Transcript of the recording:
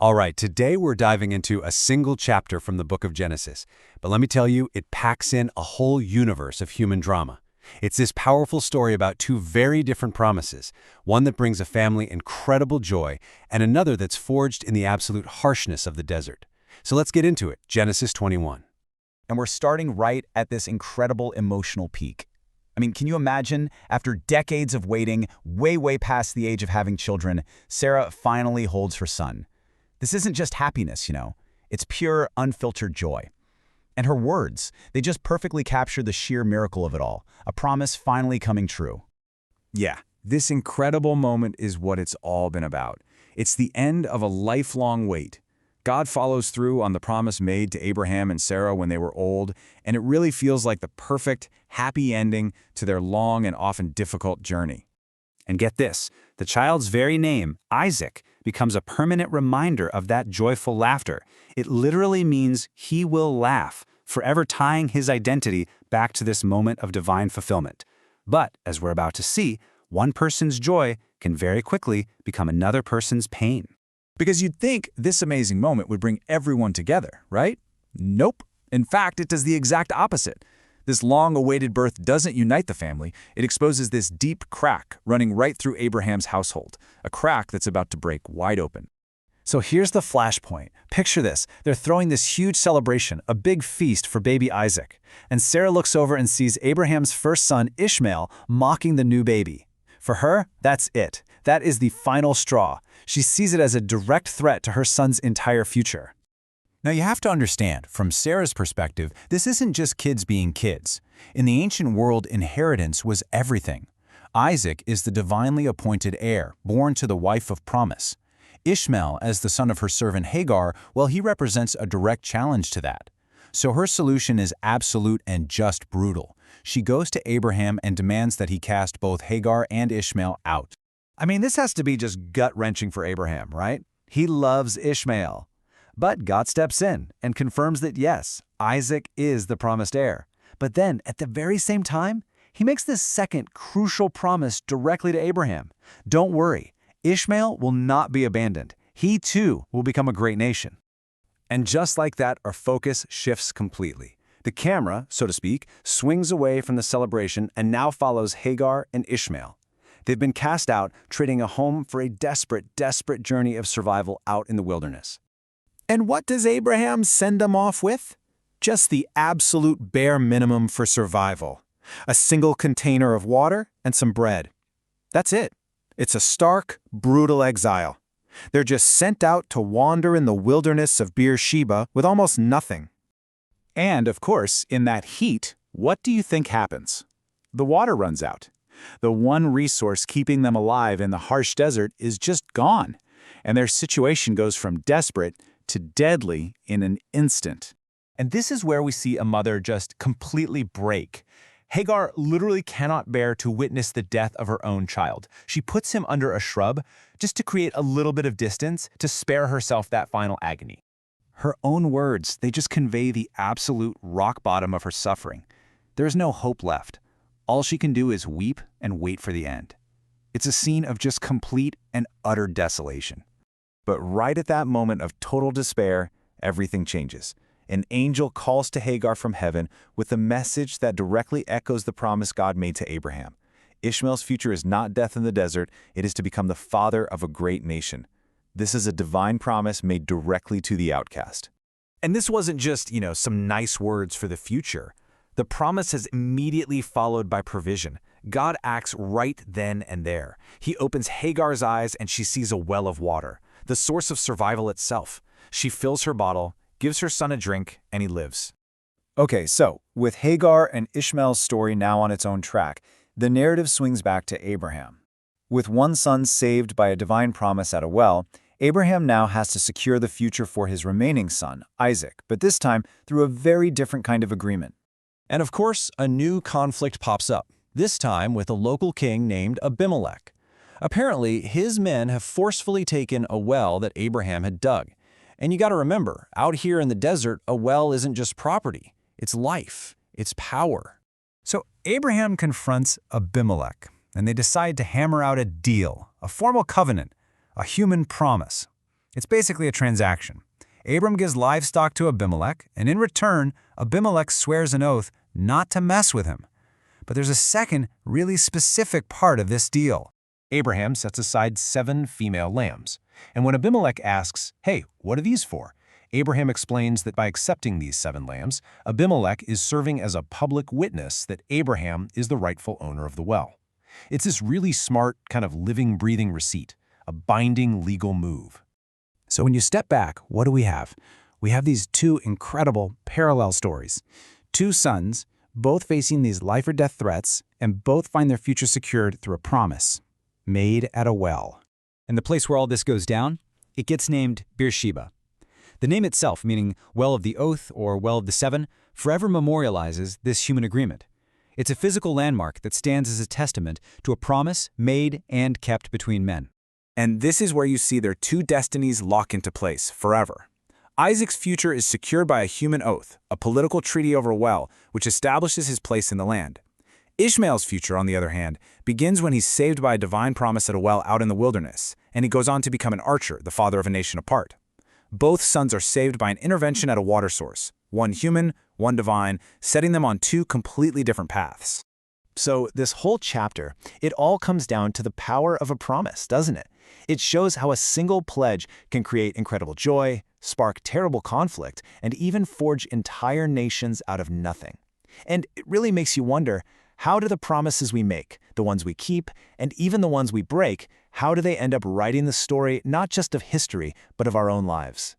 All right, today we're diving into a single chapter from the book of Genesis. But let me tell you, it packs in a whole universe of human drama. It's this powerful story about two very different promises, one that brings a family incredible joy, and another that's forged in the absolute harshness of the desert. So let's get into it, Genesis 21. And we're starting right at this incredible emotional peak. I mean, can you imagine, after decades of waiting, way past the age of having children, Sarah finally holds her son. This isn't just happiness, it's pure, unfiltered joy. And her words, they just perfectly capture the sheer miracle of it all, a promise finally coming true. Yeah, this incredible moment is what it's all been about. It's the end of a lifelong wait. God follows through on the promise made to Abraham and Sarah when they were old, and it really feels like the perfect, happy ending to their long and often difficult journey. And get this, the child's very name, Isaac, becomes a permanent reminder of that joyful laughter. It literally means he will laugh, forever tying his identity back to this moment of divine fulfillment. But, as we're about to see, one person's joy can very quickly become another person's pain. Because you'd think this amazing moment would bring everyone together, right? Nope. In fact, it does the exact opposite. This long-awaited birth doesn't unite the family. It exposes this deep crack running right through Abraham's household, a crack that's about to break wide open. So here's the flashpoint. Picture this. They're throwing this huge celebration, a big feast for baby Isaac. And Sarah looks over and sees Abraham's first son, Ishmael, mocking the new baby. For her, that's it. That is the final straw. She sees it as a direct threat to her son's entire future. Now you have to understand, from Sarah's perspective, this isn't just kids being kids. In the ancient world, inheritance was everything. Isaac is the divinely appointed heir, born to the wife of promise. Ishmael, as the son of her servant Hagar, well, he represents a direct challenge to that. So her solution is absolute and just brutal. She goes to Abraham and demands that he cast both Hagar and Ishmael out. I mean, this has to be just gut-wrenching for Abraham, right? He loves Ishmael. But God steps in and confirms that yes, Isaac is the promised heir. But then, at the very same time, he makes this second crucial promise directly to Abraham. Don't worry, Ishmael will not be abandoned. He too will become a great nation. And just like that, our focus shifts completely. The camera, so to speak, swings away from the celebration and now follows Hagar and Ishmael. They've been cast out, trading a home for a desperate journey of survival out in the wilderness. And what does Abraham send them off with? Just the absolute bare minimum for survival. A single container of water and some bread. That's it. It's a stark, brutal exile. They're just sent out to wander in the wilderness of Beer-sheba with almost nothing. And, of course, in that heat, what do you think happens? The water runs out. The one resource keeping them alive in the harsh desert is just gone, and their situation goes from desperate to deadly in an instant. And this is where we see a mother just completely break. Hagar literally cannot bear to witness the death of her own child. She puts him under a shrub just to create a little bit of distance to spare herself that final agony. Her own words, they just convey the absolute rock bottom of her suffering. There's no hope left. All she can do is weep and wait for the end. It's a scene of just complete and utter desolation. But right at that moment of total despair, everything changes. An angel calls to Hagar from heaven with a message that directly echoes the promise God made to Abraham. Ishmael's future is not death in the desert, it is to become the father of a great nation. This is a divine promise made directly to the outcast. And this wasn't just, some nice words for the future. The promise is immediately followed by provision. God acts right then and there. He opens Hagar's eyes and she sees a well of water, the source of survival itself. She fills her bottle, gives her son a drink, and he lives. Okay, so with Hagar and Ishmael's story now on its own track, the narrative swings back to Abraham. With one son saved by a divine promise at a well, Abraham now has to secure the future for his remaining son, Isaac, but this time through a very different kind of agreement. And of course, a new conflict pops up, this time with a local king named Abimelech. Apparently, his men have forcefully taken a well that Abraham had dug. And you got to remember, out here in the desert, a well isn't just property. It's life. It's power. So Abraham confronts Abimelech, and they decide to hammer out a deal, a formal covenant, a human promise. It's basically a transaction. Abram gives livestock to Abimelech, and in return, Abimelech swears an oath not to mess with him. But there's a second, really specific part of this deal. Abraham sets aside 7 female lambs. And when Abimelech asks, "Hey, what are these for?" Abraham explains that by accepting these 7 lambs, Abimelech is serving as a public witness that Abraham is the rightful owner of the well. It's this really smart, kind of living, breathing receipt, a binding legal move. So when you step back, what do we have? We have these 2 incredible parallel stories. 2 sons, both facing these life-or-death threats, and both find their future secured through a promise made at a well. And the place where all this goes down, it gets named Beer-sheba. The name itself, meaning Well of the Oath or Well of the Seven, forever memorializes this human agreement. It's a physical landmark that stands as a testament to a promise made and kept between men. And this is where you see their 2 destinies lock into place forever. Isaac's future is secured by a human oath, a political treaty over a well, which establishes his place in the land. Ishmael's future, on the other hand, begins when he's saved by a divine promise at a well out in the wilderness, and he goes on to become an archer, the father of a nation apart. Both sons are saved by an intervention at a water source, one human, one divine, setting them on 2 completely different paths. So this whole chapter, it all comes down to the power of a promise, doesn't it? It shows how a single pledge can create incredible joy, spark terrible conflict, and even forge entire nations out of nothing. And it really makes you wonder, how do the promises we make, the ones we keep, and even the ones we break, how do they end up writing the story not just of history, but of our own lives?